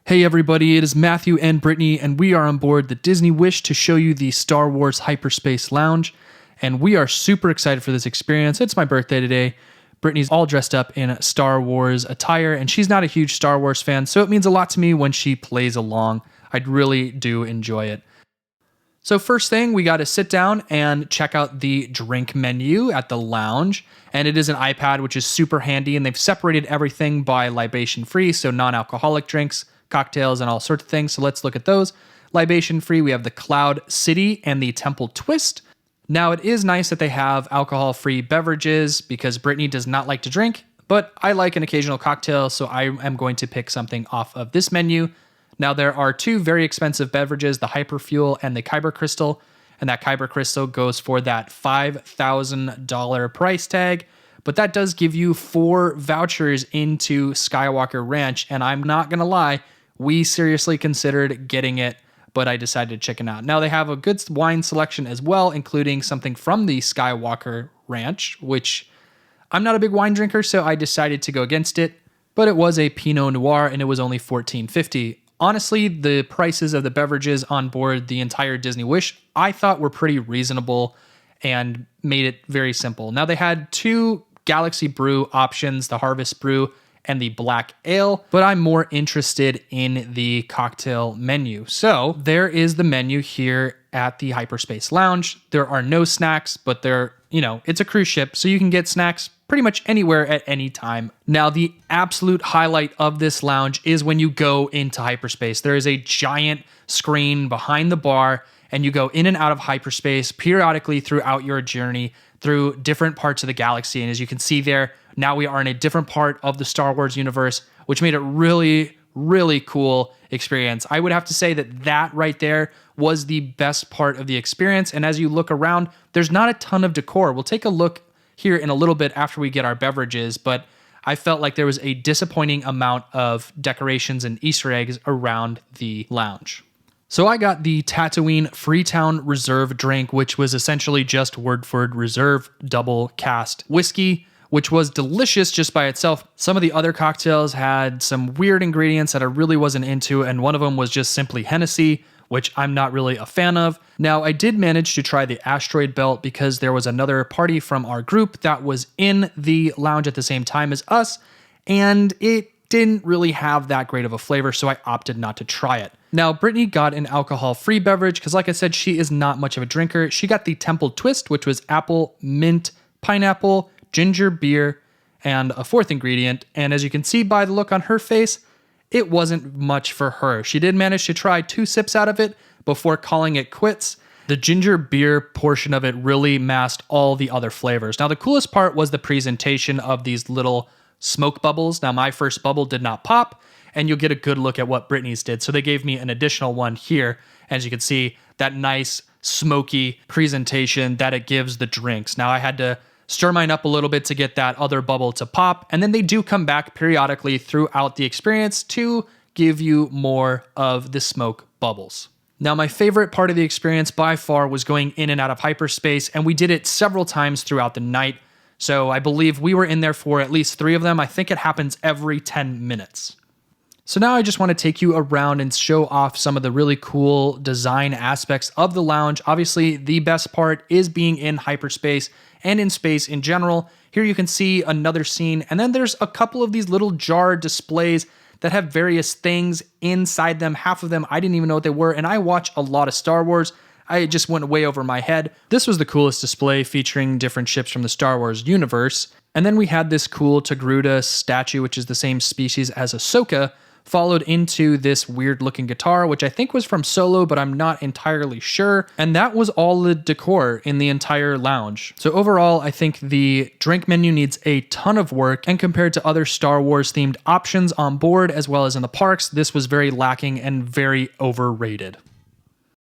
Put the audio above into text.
Hey everybody, it is Matthew and Brittany, and we are on board the Disney Wish to show you the Star Wars HyperSpace Lounge, and we are super excited for this experience. It's my birthday today. Brittany's all dressed up in Star Wars attire, and she's not a huge Star Wars fan, so it means a lot to me when she plays along. I really do enjoy it. So first thing, we got to sit down and check out the drink menu at the lounge. And it is an iPad, which is super handy. And they've separated everything by libation free, so non-alcoholic drinks, cocktails, and all sorts of things. So let's look at those. Libation free, we have the Cloud City and the Temple Twist. Now it is nice that they have alcohol-free beverages because Brittany does not like to drink, but I like an occasional cocktail, so I am going to pick something off of this menu. Now, there are two very expensive beverages, the Hyperfuel and the Kyber Crystal, and that Kyber Crystal goes for that $5,000 price tag, but that does give you 4 vouchers into Skywalker Ranch, and I'm not going to lie, we seriously considered getting it, but I decided to chicken out. Now, they have a good wine selection as well, including something from the Skywalker Ranch, which I'm not a big wine drinker, so I decided to go against it, but it was a Pinot Noir, and it was only $14.50. Honestly, the prices of the beverages on board the entire Disney Wish, I thought were pretty reasonable and made it very simple. Now, they had 2 Galaxy Brew options, the Harvest Brew and the Black Ale, but I'm more interested in the cocktail menu. So there is the menu here at the HyperSpace Lounge. There are no snacks, but it's a cruise ship, so you can get snacks pretty much anywhere at any time. Now, the absolute highlight of this lounge is when you go into hyperspace. There is a giant screen behind the bar, and you go in and out of hyperspace periodically throughout your journey through different parts of the galaxy. And as you can see there, now we are in a different part of the Star Wars universe, which made it really, really cool experience. I would have to say that right there was the best part of the experience. And as you look around, there's not a ton of decor. We'll take a look here in a little bit after we get our beverages, but I felt like there was a disappointing amount of decorations and Easter eggs around the lounge. So I got the Tatooine Freetown Reserve drink, which was essentially just Woodford Reserve double cast whiskey, which was delicious just by itself. Some of the other cocktails had some weird ingredients that I really wasn't into, and one of them was just simply Hennessy, which I'm not really a fan of. Now, I did manage to try the Asteroid Belt because there was another party from our group that was in the lounge at the same time as us, and it didn't really have that great of a flavor, so I opted not to try it. Now, Brittany got an alcohol-free beverage because, like I said, she is not much of a drinker. She got the Temple Twist, which was apple, mint, pineapple, ginger beer, and a 4th ingredient, and as you can see by the look on her face, it wasn't much for her. She did manage to try 2 sips out of it before calling it quits. The ginger beer portion of it really masked all the other flavors. Now, the coolest part was the presentation of these little smoke bubbles. Now, my first bubble did not pop, and you'll get a good look at what Brittany's did. So they gave me an additional one here. As you can see, that nice smoky presentation that it gives the drinks. Now, I had to stir mine up a little bit to get that other bubble to pop, and then they do come back periodically throughout the experience to give you more of the smoke bubbles. Now, my favorite part of the experience by far was going in and out of hyperspace, and we did it several times throughout the night. So I believe we were in there for at least 3 of them. I think it happens every 10 minutes. So now I just want to take you around and show off some of the really cool design aspects of the lounge. Obviously, the best part is being in hyperspace and in space in general. Here you can see another scene, and then there's a couple of these little jar displays that have various things inside them. Half of them I didn't even know what they were, and I watch a lot of Star Wars. I just went way over my head. This was the coolest display featuring different ships from the Star Wars universe. And then we had this cool Togruta statue, which is the same species as Ahsoka, followed into this weird looking guitar, which I think was from Solo, but I'm not entirely sure. And that was all the decor in the entire lounge. So overall, I think the drink menu needs a ton of work, and compared to other Star Wars themed options on board as well as in the parks, this was very lacking and very overrated.